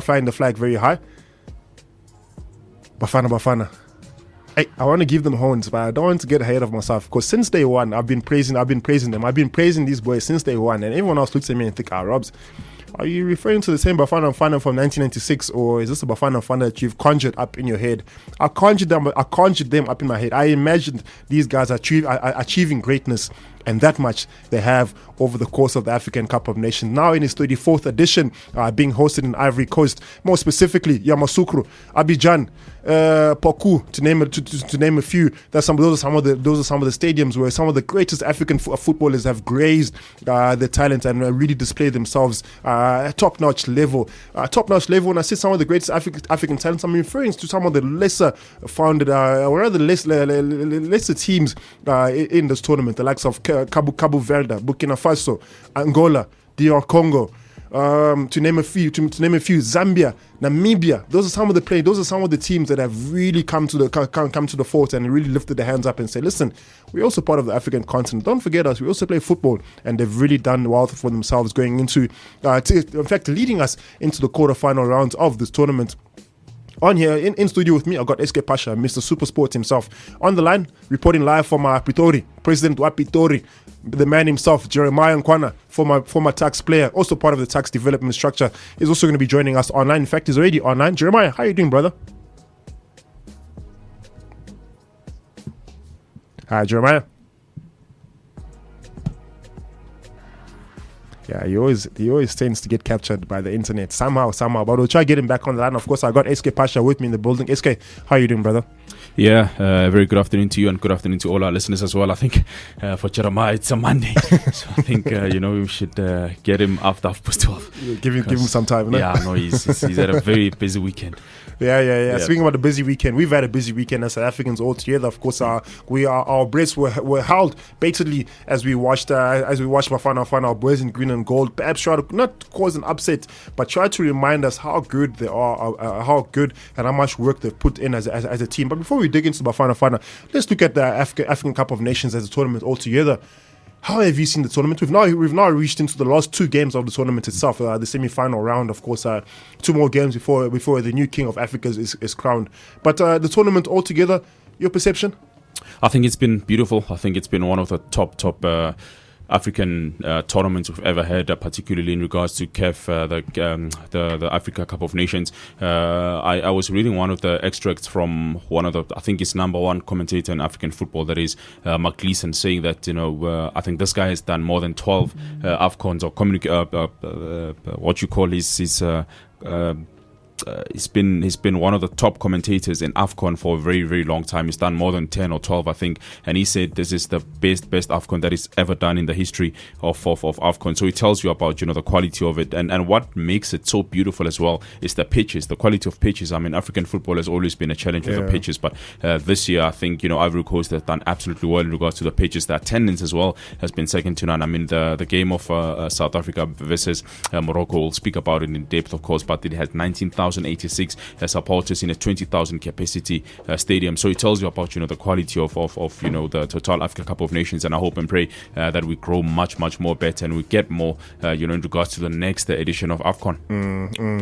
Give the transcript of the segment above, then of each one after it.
flying the flag very high. Bafana Bafana. Hey, I want to give them horns, but I don't want to get ahead of myself because since day one, I've been praising them. I've been praising these boys since day one, and everyone else looks at me and think, Robs, are you referring to the same Bafana Bafana from 1996, or is this a Bafana Bafana that you've conjured up in your head? I conjured them up in my head. I imagined these guys achieving greatness, and that much they have over the course of the African Cup of Nations. Now in its 34th edition, being hosted in Ivory Coast, more specifically Yamoussoukro, Abidjan, Poku, to name a few. Those are some of the stadiums where some of the greatest African footballers have grazed their talent and really displayed themselves at top-notch level. When I say some of the greatest African talents, I'm referring to some of the lesser founded, or rather lesser teams in this tournament, the likes of Cabo Verde, Burkina Faso, Angola, DR Congo. To name a few, Zambia, Namibia. Those are some of the teams that have really come to the fore and really lifted their hands up and said, listen, we're also part of the African continent. Don't forget us. We also play football, and they've really done well for themselves going into, in fact, leading us into the quarterfinal rounds of this tournament. On here, in studio with me, I've got SK Pasha, Mr. Super Sports himself. On the line, reporting live from Pitori, President wa Pitori, the man himself, Jeremiah Nkwana, former tax player, also part of the tax development structure, is also going to be joining us online. In fact, he's already online. Jeremiah, how are you doing, brother? Hi, Jeremiah. Yeah, he always tends to get captured by the internet somehow. But we'll try to get him back on the line. Of course, I got SK Pasha with me in the building. SK, how are you doing, brother? Yeah, very good afternoon to you and good afternoon to all our listeners as well. I think for Jeremiah, it's a Monday. So I think, we should get him after 12. Give him some time. No? Yeah, no, he's had a very busy weekend. Yeah. Speaking about the busy weekend, we've had a busy weekend as South Africans all together. Of course, our breaths were held basically as we watched Bafana Bafana, our boys in green and gold. Perhaps try to not cause an upset, but try to remind us how good they are, how good and how much work they've put in as a team. But before we dig into Bafana Bafana, let's look at the African Cup of Nations as a tournament altogether. How have you seen the tournament? We've now reached into the last two games of the tournament itself. The semi-final round, of course, 2 more games before the new king of Africa is crowned. But the tournament altogether, your perception? I think it's been beautiful. I think it's been one of the top African tournaments we've ever had, particularly in regards to CAF, the Africa Cup of Nations. I was reading one of the extracts from one of I think it's number one commentator in African football, that is Mark Gleeson, saying that I think this guy has done more than 12 Afcons, or what you call his he's been one of the top commentators in Afcon for a very, very long time. He's done more than 10 or 12, I think, and he said this is the best Afcon that is ever done in the history of Afcon. So it tells you about the quality of it, and what makes it so beautiful as well is the pitches, the quality of pitches. I mean, African football has always been a challenge with the pitches, but this year I think Ivory Coast has done absolutely well in regards to the pitches. The attendance as well has been second to none. I mean, the game of South Africa versus Morocco, we'll speak about it in depth, of course, but it has 19,086 supporters in a 20,000 capacity stadium. So it tells you about the quality of the total Africa Cup of Nations, and I hope and pray that we grow much more better and we get more in regards to the next edition of Afcon.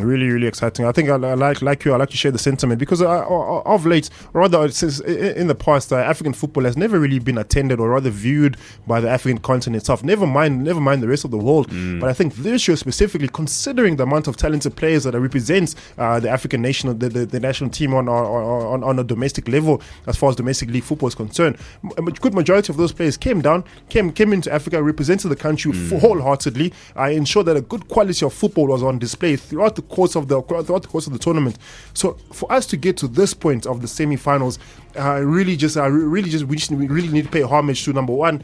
Really, really exciting. I think I like to share the sentiment because of late, or rather since in the past, African football has never really been attended or rather viewed by the African continent itself. Never mind the rest of the world. But I think this year specifically, considering the amount of talented players that represents the African nation, the national team on a domestic level, as far as domestic league football is concerned, a good majority of those players came into Africa, represented the country wholeheartedly, ensured that a good quality of football was on display throughout the course of the tournament. So for us to get to this point of the semi-finals, we really need to pay homage to number one,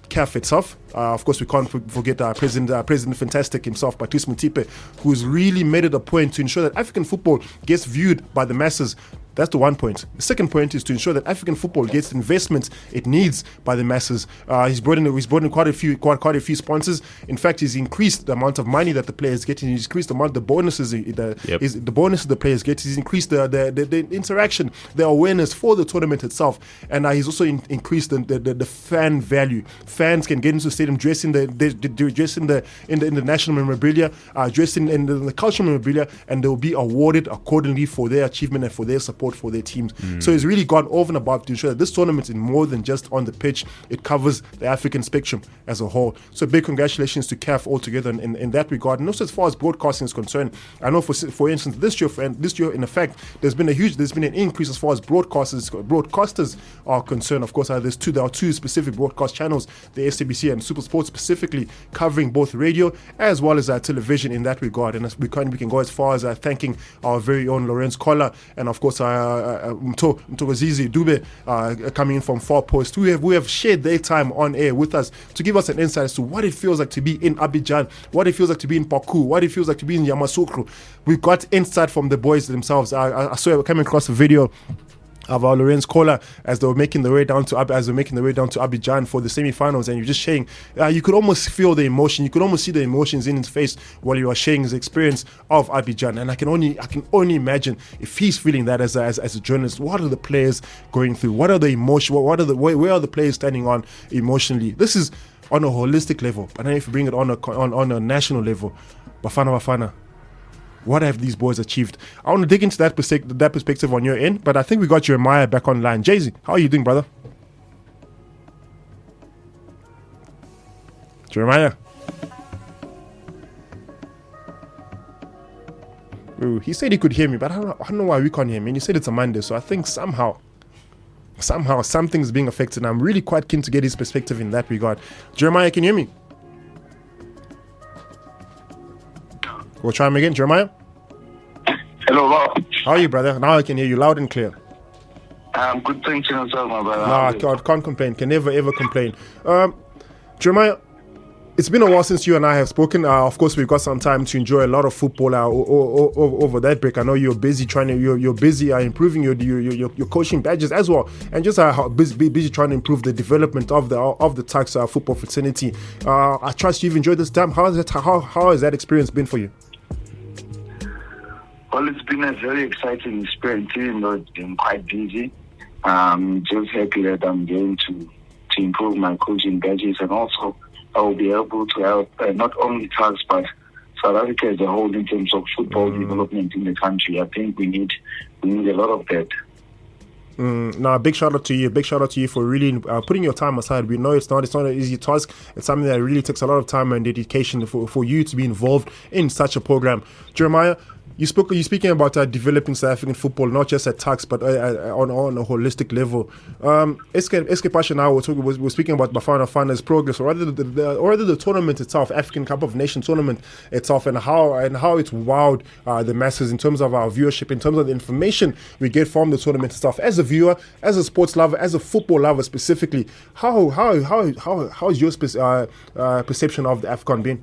CAF itself. Of course, we can't forget President Fantastic himself, Patrice Motsepe, who's really made it a point to ensure that African football gets viewed by the masses That's the one point. The second point is to ensure that African football gets the investment it needs by the masses. He's brought in quite a few sponsors. In fact, he's increased the amount of money that the players get. He's increased the amount of the bonuses the bonuses the players get. He's increased the interaction, the awareness for the tournament itself, and he's also increased the fan value. Fans can get into the stadium, dress in the national memorabilia, dress in the cultural memorabilia, and they will be awarded accordingly for their achievement and for their support for their teams. So he's really gone over and above to ensure that this tournament is more than just on the pitch. It covers the African spectrum as a whole. So big congratulations to CAF altogether in that regard. And also as far as broadcasting is concerned, I know for instance this year in effect there's been an increase as far as broadcasters are concerned. Of course, there are two specific broadcast channels, the SABC and SuperSport specifically, covering both radio as well as television in that regard. And we can go as far as thanking our very own Lorenz Collar and of course Mtokozizi Dube coming in from Far Post, who have shared their time on air with us to give us an insight as to what it feels like to be in Abidjan, what it feels like to be in Baku, what it feels like to be in Yamoussoukro. We've got insight from the boys themselves. I saw coming across a video of our Lorenz Collar as they were making their way down to Abidjan for the semi-finals, and you're just sharing. You could almost feel the emotion. You could almost see the emotions in his face while you were sharing his experience of Abidjan. And I can only imagine if he's feeling that as a journalist. What are the players going through? What are the emotions? Where are the players standing on emotionally? This is on a holistic level, but then if you bring it on a national level, Bafana Bafana, what have these boys achieved? I want to dig into that perspective on your end, but I think we got Jeremiah back online. Jay-Z, how are you doing, brother? Jeremiah? Ooh, he said he could hear me, but I don't know why we can't hear him. And he said it's a Monday, so I think somehow something's being affected. And I'm really quite keen to get his perspective in that regard. Jeremiah, can you hear me? We'll try him again. Jeremiah? Hello, Rob. How are you, brother? Now I can hear you loud and clear. I'm good, thanks to yourself, my brother. No, I can't complain. Can never, ever complain. Jeremiah, it's been a while since you and I have spoken. Of course, we've got some time to enjoy a lot of football over that break. I know you're busy improving your coaching badges as well, and just busy trying to improve the development of the Tuks football fraternity. I trust you've enjoyed this time. How has that experience been for you? Well, it's been a very exciting experience, even though it's been quite busy. Just happy that I'm going to improve my coaching badges, and also I will be able to help not only Tuks but South Africa as a whole in terms of football development in the country. I think we need a lot of that. No, big shout out to you. Big shout out to you for really putting your time aside. We know it's not an easy task. It's something that really takes a lot of time and dedication for you to be involved in such a program. Jeremiah, you're speaking about developing South African football, not just at Tuks, but on a holistic level. SK Pasha now, we're speaking about Bafana Bafana's progress, or rather the tournament itself, African Cup of Nations tournament itself, and how it's wowed the masses in terms of our viewership, in terms of the information we get from the tournament itself. As a viewer, as a sports lover, as a football lover specifically, how is your perception of the Afcon been?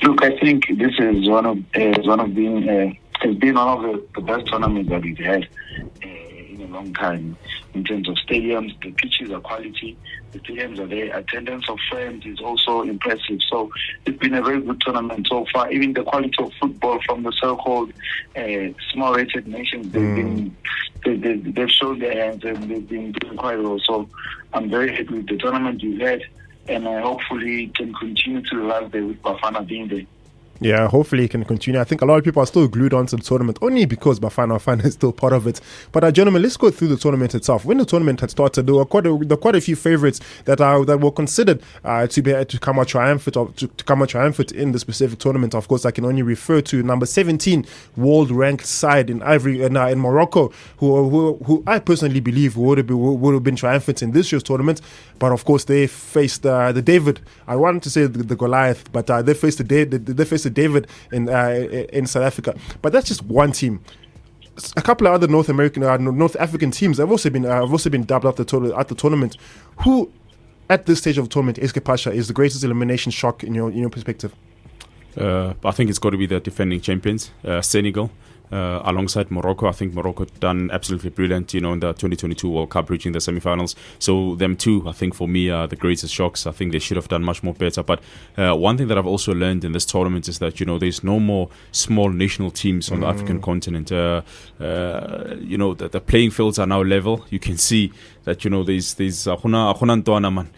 Look, I think this is one of the best tournaments that we've had in a long time. In terms of stadiums, the pitches are quality, the stadiums are there, attendance of fans is also impressive. So it's been a very good tournament so far. Even the quality of football from the so-called small-rated nations, they've shown their hands and they've been doing quite well. So I'm very happy with the tournament we've had. And hopefully can continue to the last day with Bafana being there. Yeah, hopefully it can continue. I think a lot of people are still glued onto the tournament only because Bafana Bafana is still part of it. But gentlemen, let's go through the tournament itself. When the tournament had started, there were quite a few favourites that were considered to come out triumphant in the specific tournament. Of course, I can only refer to number 17 world ranked side in Morocco, who I personally believe would have been triumphant in this year's tournament. But of course, they faced the David. I wanted to say the Goliath, but they faced the David in South Africa. But that's just one team. A couple of other North African teams have also been dubbed at the tournament. Who, at this stage of the tournament, SK Pasha, is the greatest elimination shock in your perspective? I think it's got to be the defending champions, Senegal. alongside Morocco. I think Morocco done absolutely brilliant, in the 2022 World Cup, reaching the semi-finals. So them two, I think for me, are the greatest shocks. I think they should have done much more better. But one thing that I've also learned in this tournament is that, there's no more small national teams on the African continent. The playing fields are now level. You can see that there's man.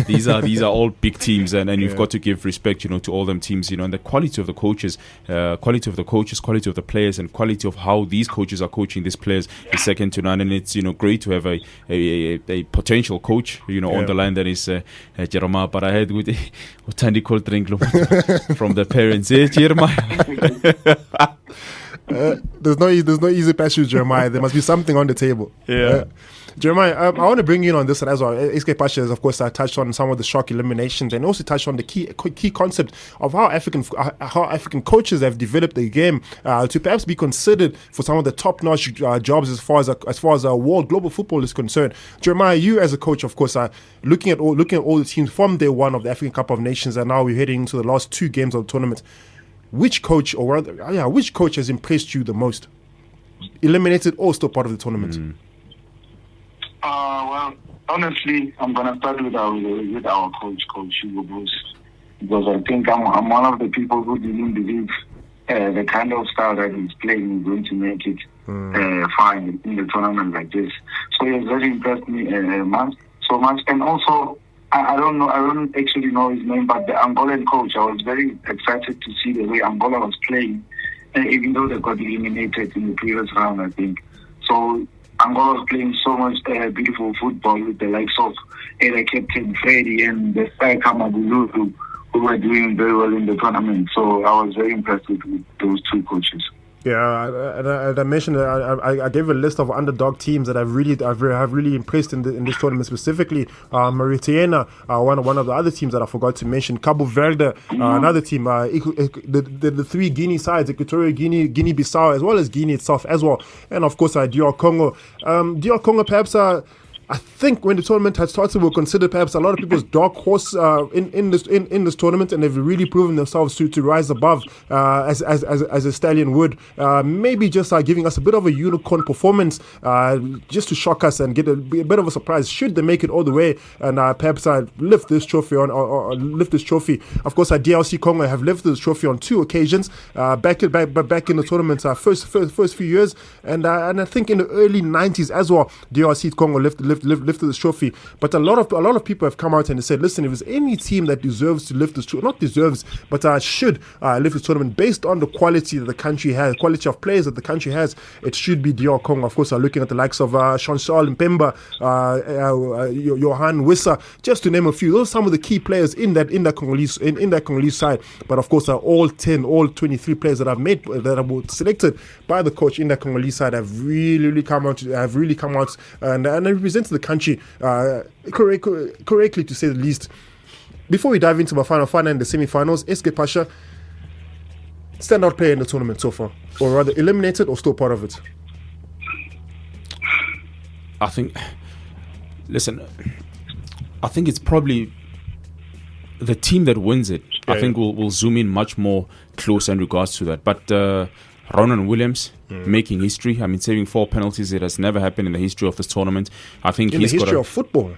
These are all big teams, and you've got to give respect to all them teams, and the quality of the coaches, quality of the players, and quality of how these coaches are coaching these players is second to none. And it's great to have a potential coach on the line that is Jeremiah. But I had with Tandi cold drink from the parents. Jeremiah. There's no easy passage, Jeremiah. There must be something on the table. Jeremiah, I want to bring you in on this as well. SK Pasha has, of course, touched on some of the shock eliminations, and also touched on the key concept of how African coaches have developed the game to perhaps be considered for some of the top-notch jobs as far as world global football is concerned. Jeremiah, you as a coach, of course, are looking at all the teams from day one of the African Cup of Nations, and now we're heading into the last two games of the tournament. Which coach has impressed you the most? Eliminated or still part of the tournament? Well, honestly, I'm gonna start with our coach Hugo Bruce, because I think I'm one of the people who didn't believe the kind of style that he's playing is going to make it fine in the tournament like this. So he has very impressed me so much, and also. I don't actually know his name, but the Angolan coach, I was very excited to see the way Angola was playing, even though they got eliminated in the previous round, I think. So Angola was playing so much beautiful football with the likes of Captain Freddy and the striker Magululu, who were doing very well in the tournament. So I was very impressed with those two coaches. Yeah, I mentioned I gave a list of underdog teams that have really impressed in this tournament, specifically Mauritania, one of the other teams that I forgot to mention, Cabo Verde, another team, the three Guinea sides, Equatorial Guinea, Guinea-Bissau, as well as Guinea itself as well, and of course DR Congo. DR Congo perhaps I think when the tournament had started, were considered perhaps a lot of people's dark horse in this tournament, and they've really proven themselves to rise above as a stallion would. Maybe just giving us a bit of a unicorn performance, just to shock us and get a bit of a surprise. Should they make it all the way and perhaps lift this trophy or lift this trophy? Of course, DRC Congo have lifted this trophy on two occasions, back in the tournament's first few years, and I think in the early 90s as well, DRC Congo lifted this trophy. But a lot of people have come out and said, listen, if there's any team that deserves to lift this trophy, not deserves, but should lift this tournament based on the quality that the country has, quality of players that the country has, it should be DR Congo. Of course, looking at the likes of Jean-Charles Mpemba, Johan Wissa, just to name a few. Those are some of the key players in that Congolese side. But of course, all 23 players that were selected by the coach in that Congolese side have really come out and represented the country correctly, to say the least. Before we dive into Bafana Bafana and the semi-finals, SK Pasha, standout player in the tournament so far, or rather eliminated or still part of it? I think it's probably the team that wins it. I think we'll zoom in much more close in regards to that. But Ronan Williams making history. I mean, saving 4 penalties. It has never happened in the history of this tournament. I think in the history of football.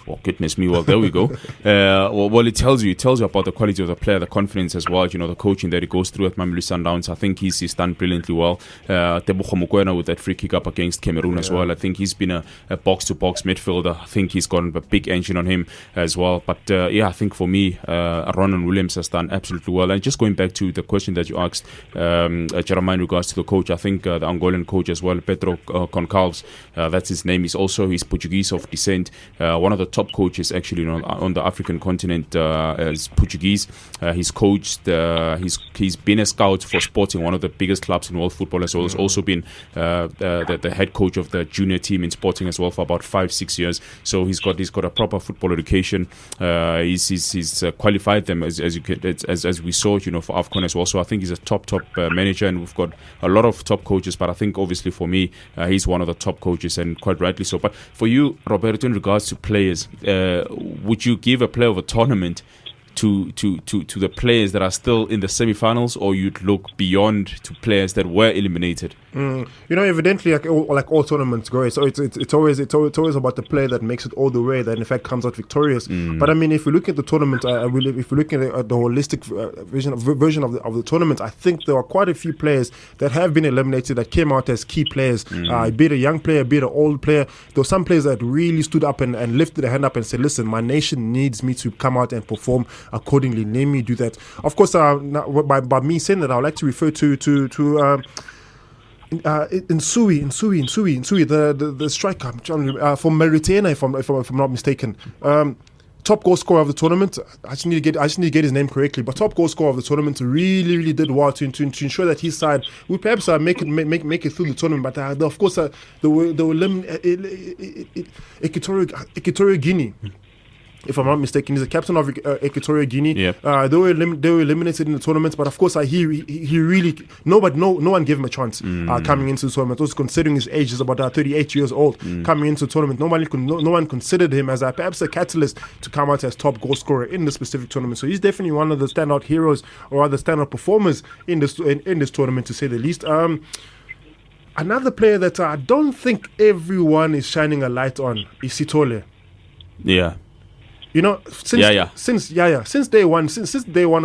Well, goodness me. Well, there we go. Well, it tells you about the quality of the player, the confidence as well. The coaching that he goes through at Mamelodi Sundowns. I think he's done brilliantly well. Tebogo Mokoena with that free kick up against Cameroon as well. I think he's been a box-to-box midfielder. I think he's got a big engine on him as well. But I think for me, Ronan Williams has done absolutely well. And just going back to the question that you asked, Jeremiah, in regards to the coach, I think the Angolan coach as well, Pedro Concalves, that's his name. He's Portuguese of descent. One of the top coaches actually on the African continent is Portuguese. He's coached, he's been a scout for Sporting, one of the biggest clubs in world football as well. He's also been the head coach of the junior team in Sporting as well for about 5-6 years. So he's got a proper football education. He's qualified them as we saw, for Afcon as well. So I think he's a top manager, and we've got a lot of top coaches. But I think obviously for me, he's one of the top coaches, and quite rightly so. But for you, Roberto, in regards to players, would you give a player of a tournament to the players that are still in the semi-finals, or you'd look beyond to players that were eliminated? Evidently, like all tournaments go, so it's always about the player that makes it all the way, that in fact comes out victorious. But I mean, if we look at the tournament, if we look at the holistic version of the tournament, I think there are quite a few players that have been eliminated that came out as key players. Be it a young player, be it an old player. There were some players that really stood up and lifted their hand up and said, "Listen, my nation needs me to come out and perform accordingly. Let me do that." Of course, by me saying that, I would like to refer to Nsui, the striker from Mauritania, if I'm not mistaken. Top goal scorer of the tournament. I just need to get his name correctly. But top goal scorer of the tournament really did well to ensure that his side would perhaps make it through the tournament. But of course, they were Equatorial Guinea. If I'm not mistaken, he's the captain of Equatorial Guinea. Yep. They were eliminated in the tournament, but of course, he really no one gave him a chance coming into the tournament. Also considering his age, he's about 38 years old. Coming into the tournament, no one considered him as perhaps a catalyst to come out as top goal scorer in the specific tournament. So he's definitely one of the standout heroes or other standout performers in this tournament, to say the least. Another player that I don't think everyone is shining a light on is Sithole. Yeah. Since day one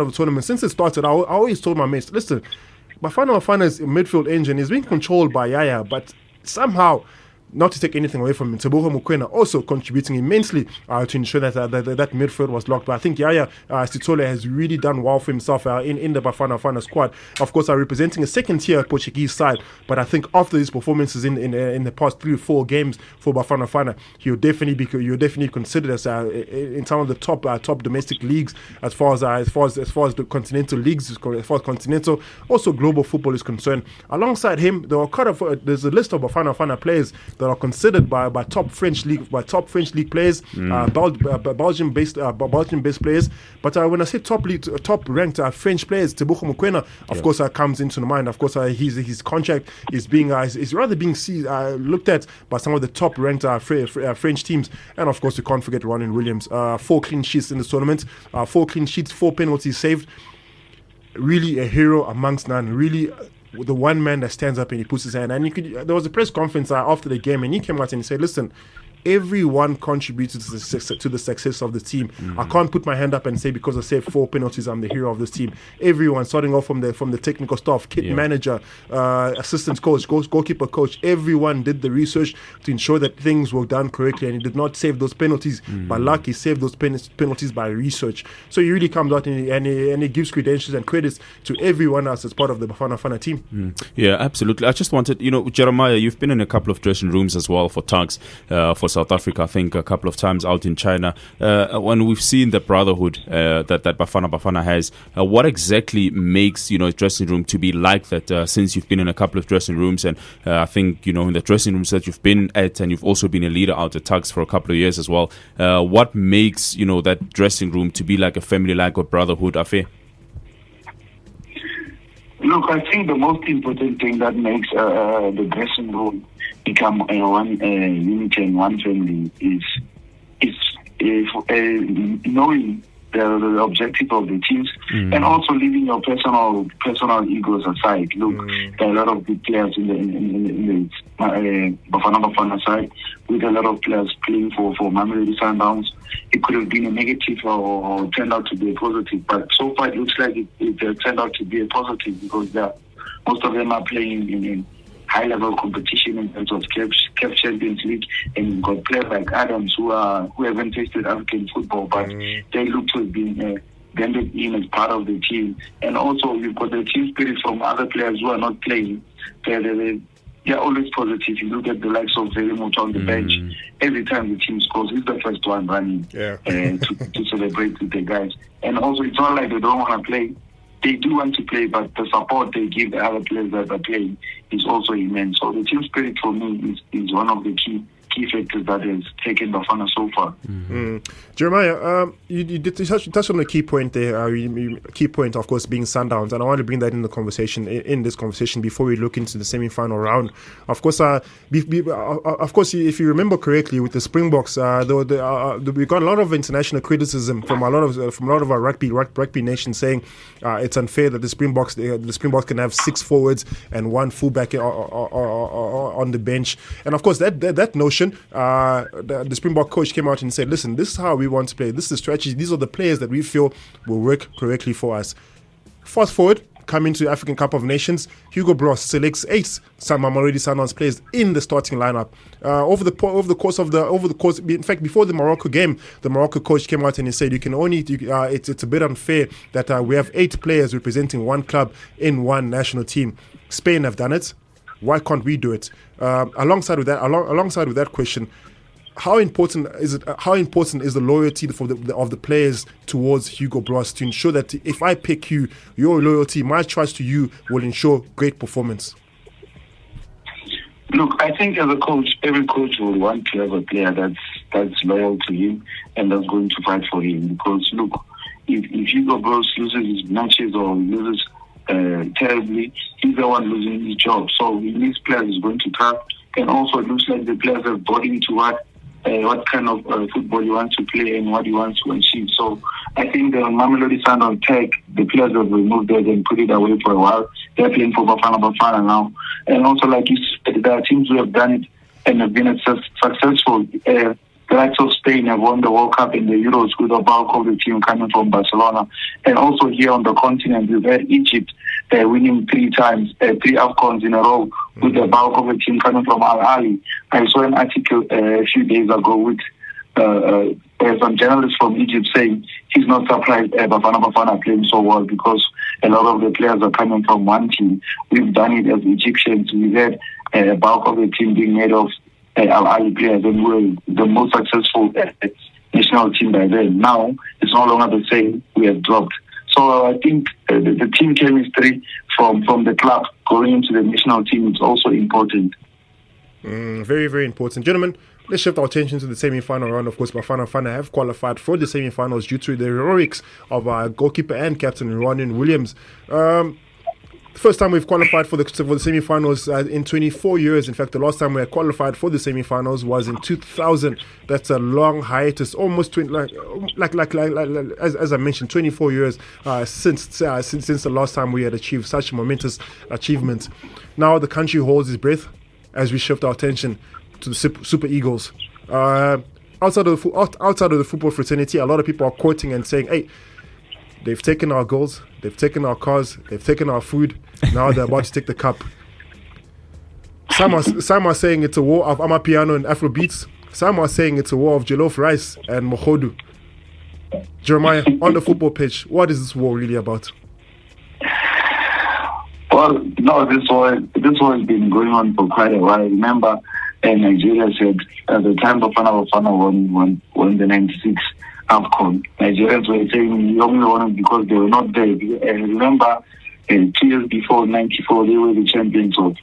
of the tournament, since it started, I always told my mates, listen, Bafana Bafana's midfield engine is being controlled by Yaya, but somehow, not to take anything away from him, Teboho Mokoena also contributing immensely to ensure that that midfield was locked. But I think Yaya Sithole has really done well for himself in the Bafana Bafana squad. Of course, representing a second-tier Portuguese side, but I think after his performances in the past 3 or 4 games for Bafana Bafana, he'll definitely considered as in some of the top domestic leagues as far as the continental leagues, as far as continental, also global football is concerned. Alongside him, there's a list of Bafana Bafana players that are considered by top French league players, Belgian based players. But when I say top ranked French players, Teboho Mokoena, of course, comes into the mind. Of course, his contract is rather being looked at by some of the top ranked French teams. And of course, you can't forget Ronnie Williams. 4 clean sheets in this tournament, 4 clean sheets, 4 penalties saved. Really a hero amongst none. Really the one man that stands up and he puts his hand. And there was a press conference after the game, and he came out and he said, "Listen, everyone contributed to the success of the team. I can't put my hand up and say because I saved 4 penalties, I'm the hero of this team. Everyone, starting off from the technical staff, kit manager, assistant coach, goalkeeper coach, everyone did the research to ensure that things were done correctly, and he did not save those penalties by luck. He saved those penalties by research. So he really comes out and he gives credentials and credits to everyone else as part of the Bafana Bafana team. Yeah, absolutely. I just wanted, Jeremiah, you've been in a couple of dressing rooms as well for Tugs, for South Africa, I think a couple of times out in China. When we've seen the brotherhood that Bafana Bafana has, what exactly makes a dressing room to be like that? Since you've been in a couple of dressing rooms, and I think in the dressing rooms that you've been at, and you've also been a leader out at Tugs for a couple of years as well. What makes that dressing room to be like a family, like a brotherhood affair? Look, I think the most important thing that makes the dressing room become one unity and one family is knowing the objective of the teams and also leaving your personal egos aside. Look, there are a lot of good players in the Bafana Bafana side, with a lot of players playing for Mamelodi Sundowns. It could have been a negative or turned out to be a positive, but so far it looks like it turned out to be a positive, because most of them are playing in high-level competition in terms of CAF Champions League, and you've got players like Adams who haven't tasted African football, but they look to have been blended in as part of the team. And also you've got the team spirit from other players who are not playing. They're always positive. You look at the likes of Velimut on the bench. Every time the team scores, he's the first one running to celebrate with the guys. And also, it's not like they don't want to play. They do want to play, but the support they give the other players that are playing is also immense. So the team spirit for me is one of the key key factors that has taken Bafana so far. Jeremiah, you touched on a key point there. Key point, of course, being Sundowns, and I want to bring that in this conversation before we look into the semi-final round. Of course, if you remember correctly, with the Springboks, we got a lot of international criticism from a lot of our rugby nation saying it's unfair that the Springboks can have 6 forwards and 1 fullback on the bench. And of course, that notion, the Springbok coach came out and said, listen, this is how we want to play. This is the strategy. These are the players that we feel will work correctly for us. Fast forward, coming to the African Cup of Nations, Hugo Broos selects 8 Mamelodi Sundowns players in the starting lineup. Over the course, in fact, before the Morocco game, the Morocco coach came out and he said, it's a bit unfair that we have 8 players representing one club in one national team. Spain have done it. Why can't we do it? Alongside with that question, how important is the loyalty of the players towards Hugo Broos to ensure that if I pick you, your loyalty, my trust to you will ensure great performance? Look, I think as a coach, every coach will want to have a player that's loyal to him and that's going to fight for him. Because look, if Hugo Broos loses his matches or loses terribly, he's the one losing his job. So he needs players he's going to trust, and also it looks like the players are bought into what kind of football he wants to play and what he wants to achieve. So I think the Mamelodi Sundowns take the players that removed those and put it away for a while. They're playing for Bafana Bafana now. And also, like you said, there are teams who have done it and have been successful. The likes of Spain have won the World Cup and the Euros with a bulk of the team coming from Barcelona. And also here on the continent, we've had Egypt winning 3 times, 3 Afcons in a row with the bulk of the team coming from Al Ahly. I saw an article a few days ago with some journalists from Egypt saying he's not surprised Bafana Bafana playing so well because a lot of the players are coming from one team. We've done it as Egyptians. We've had a bulk of the team being made of Al Ahly players, and we're the most successful national team by then. Now, it's no longer the same. We have dropped. So I think the team chemistry from the club going into the national team is also important. Very, very important. Gentlemen, let's shift our attention to the semi-final round. Of course, Bafana Bafana have qualified for the semi-finals due to the heroics of our goalkeeper and captain, Ronwen Williams. First time we've qualified for the semi-finals in 24 years. In fact, the last time we had qualified for the semi-finals was in 2000. That's a long hiatus, almost 20, as I mentioned, 24 years since the last time we had achieved such a momentous achievement. Now the country holds its breath as we shift our attention to the Super Eagles. Outside of the football fraternity, a lot of people are quoting and saying, "Hey, they've taken our goals, they've taken our cars, they've taken our food. Now they're about to take the cup." Some are saying it's a war of Amapiano and Afrobeats. Some are saying it's a war of jollof rice and mohodu. Jeremiah, on the football pitch, what is this war really about? Well, no, this war has been going on for quite a while. I remember Nigeria said at the time Bafana Bafana won the 96 Afcon. Nigerians were saying we only won it because they were not there. And remember, 2 years before 94, they were the champions of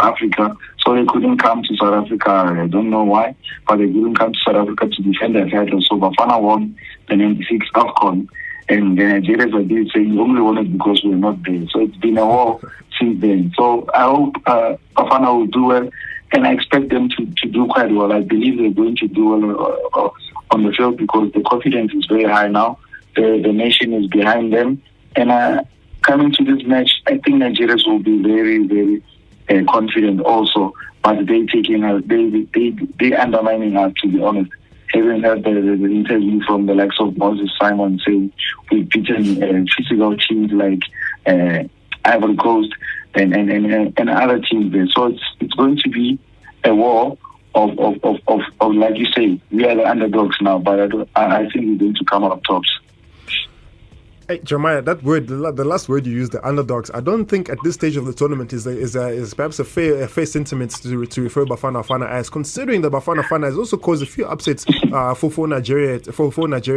Africa, so they couldn't come to South Africa. I don't know why, but they couldn't come to South Africa to defend their title. So Bafana won the 96 Afcon, and the Nigerians were there saying we only won it because we're not there. So it's been a war since then. So I hope Bafana will do well, and I expect them to do quite well. I believe they're going to do well on the field because the confidence is very high now. The nation is behind them, and coming to this match, I think Nigerians will be very, very confident also, but they undermining us, to be honest. Having heard the interview from the likes of Moses Simon saying we've beaten physical teams like Ivory Coast and other teams there. So it's going to be a war of like you say, we are the underdogs now, but I think we're going to come out tops. Hey, Jeremiah, that word, the last word you used, the underdogs, I don't think at this stage of the tournament is perhaps a fair sentiment to refer Bafana Bafana as, considering that Bafana Bafana has also caused a few upsets for Nigeria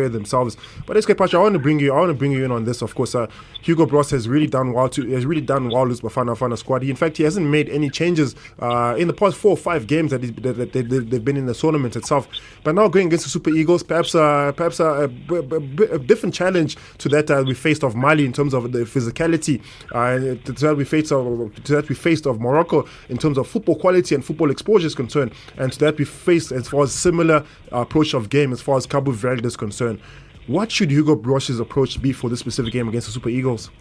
themselves. But SK Pacha, I want to bring you in on this. Of course, Hugo Bross has really done well with Bafana Bafana squad. In fact, he hasn't made any changes in the past 4 or 5 games that they've been in the tournament itself. But now going against the Super Eagles, perhaps a different challenge to that we faced of Mali in terms of the physicality, to that we faced of Morocco in terms of football quality and football exposure is concerned, and to that we faced as far as similar approach of game as far as Cabo Verde is concerned. What should Hugo Bross's approach be for this specific game against the Super Eagles?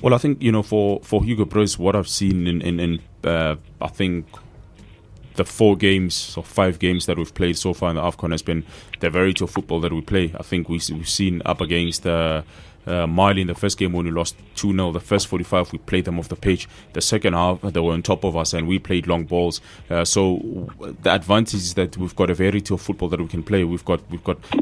Well, I think, for Hugo Bross, what I've seen in I think the 4 games or 5 games that we've played so far in the Afcon has been the variety of football that we play. I think we've seen up against Mali in the first game when we lost 2-0. The first 45 we played them off the pitch. The second half they were on top of us and we played long balls. So the advantage is that we've got a variety of football that we can play. We've got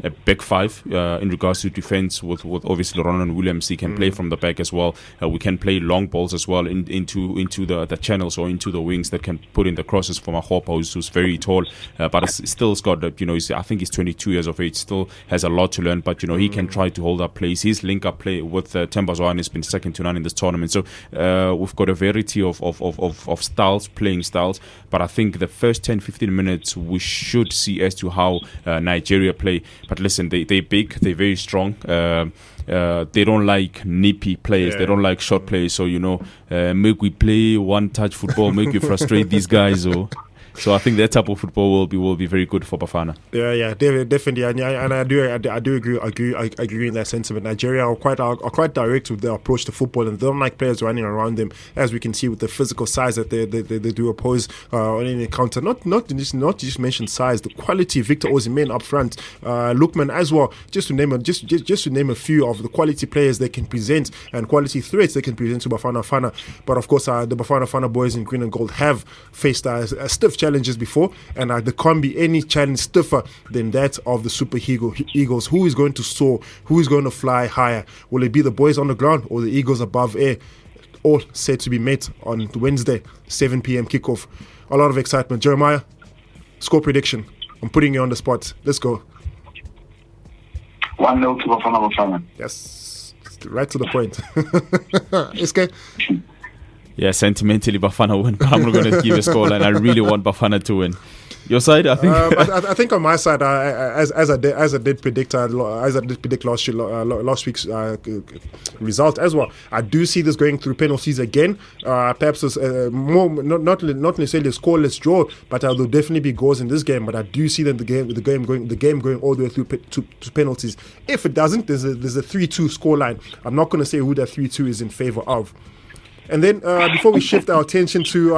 a back 5 in regards to defense with obviously Ronald Williams. He can play from the back as well. We can play long balls as well into the channels or into the wings that can put in the crosses from Ahopa, who's very tall, but still's got I think he's 22 years of age. Still has a lot to learn, but he can try to hold up plays. His link up play with Tembazwane has been second to none in this tournament. So we've got a variety of styles, playing styles. But I think the first 10-15 minutes we should see as to how Nigeria play. But listen, they're big, they're very strong. They don't like nippy players. They don't like short players. So make we play one touch football, make you frustrate these guys. So I think that type of football will be very good for Bafana. Yeah, definitely, and I do agree in that sentiment. Nigeria are quite direct with their approach to football, and they don't like players running around them, as we can see with the physical size that they do oppose on any encounter. Not just mention size, the quality. Victor Osimhen up front, Lookman as well. Just to name a few of the quality players they can present and quality threats they can present to Bafana Bafana. But of course, the Bafana Bafana boys in green and gold have faced a stiff challenges before, and there can't be any challenge stiffer than that of the Super Eagles. Who is going to soar? Who is going to fly higher? Will it be the boys on the ground or the Eagles above air? All set to be met on Wednesday, 7 p.m. kickoff. A lot of excitement. Jeremiah, score prediction. I'm putting you on the spot. Let's go. 1-0 to Bafana Bafana. Yes, right to the point. SK? Yeah, sentimentally Bafana win, but I'm not going to give a score line. I really want Bafana to win. Your side, I think. I think on my side, as I did predict last week's result as well. I do see this going through penalties again. Perhaps more not necessarily a scoreless draw, but there will definitely be goals in this game. But I do see that the game going all the way through to penalties. If it doesn't, there's a 3-2 scoreline. I'm not going to say who that 3-2 is in favour of. And then before we shift our attention to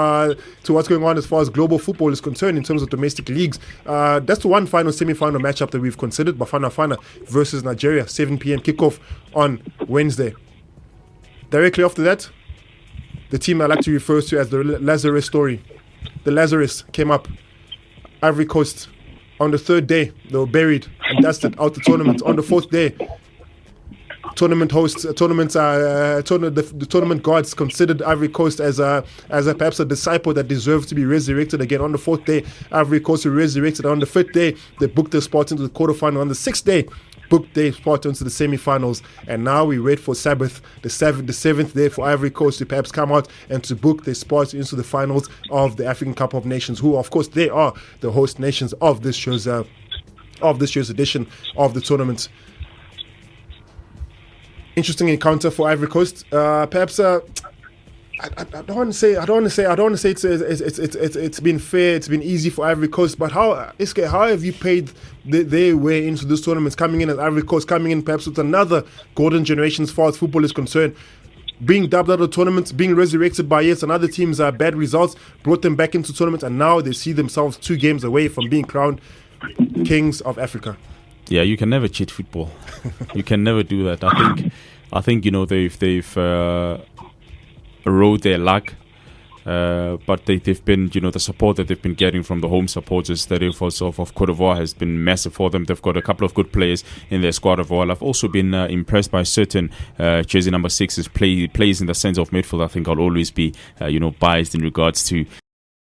what's going on as far as global football is concerned in terms of domestic leagues, that's the one final semi-final matchup that we've considered, Bafana Bafana versus Nigeria, 7 p.m. kickoff on Wednesday. Directly after that, the team I like to refer to as the Lazarus story. The Lazarus came up, Ivory Coast. On the 3rd day, they were buried and dusted out the tournament. On the 4th day, the tournament gods considered Ivory Coast as perhaps a disciple that deserves to be resurrected again. On the 4th day, Ivory Coast were resurrected. On the 5th day, they booked their spot into the quarterfinal. On the 6th day, booked their spot into the semi-finals. And now we wait for Sabbath, the 7th day, for Ivory Coast to perhaps come out and to book their spot into the finals of the African Cup of Nations, who of course they are the host nations of this year's edition of the tournament. Interesting encounter for Ivory Coast. Perhaps I don't want to say it's been fair. It's been easy for Ivory Coast. But how have you paid their way into this tournament? Coming in as Ivory Coast, coming in perhaps with another golden generation as far as football is concerned. Being dubbed out of the tournament, being resurrected by another team's bad results, brought them back into the tournament, and now they see themselves 2 games away from being crowned kings of Africa. Yeah, you can never cheat football. You can never do that. I think they've rode their luck. but they've been, the support that they've been getting from the home supporters, the efforts of Cote d'Ivoire has been massive for them. They've got a couple of good players in their squad of all. I've also been impressed by certain jersey number 6's plays in the sense of midfield. I think I'll always be, biased in regards to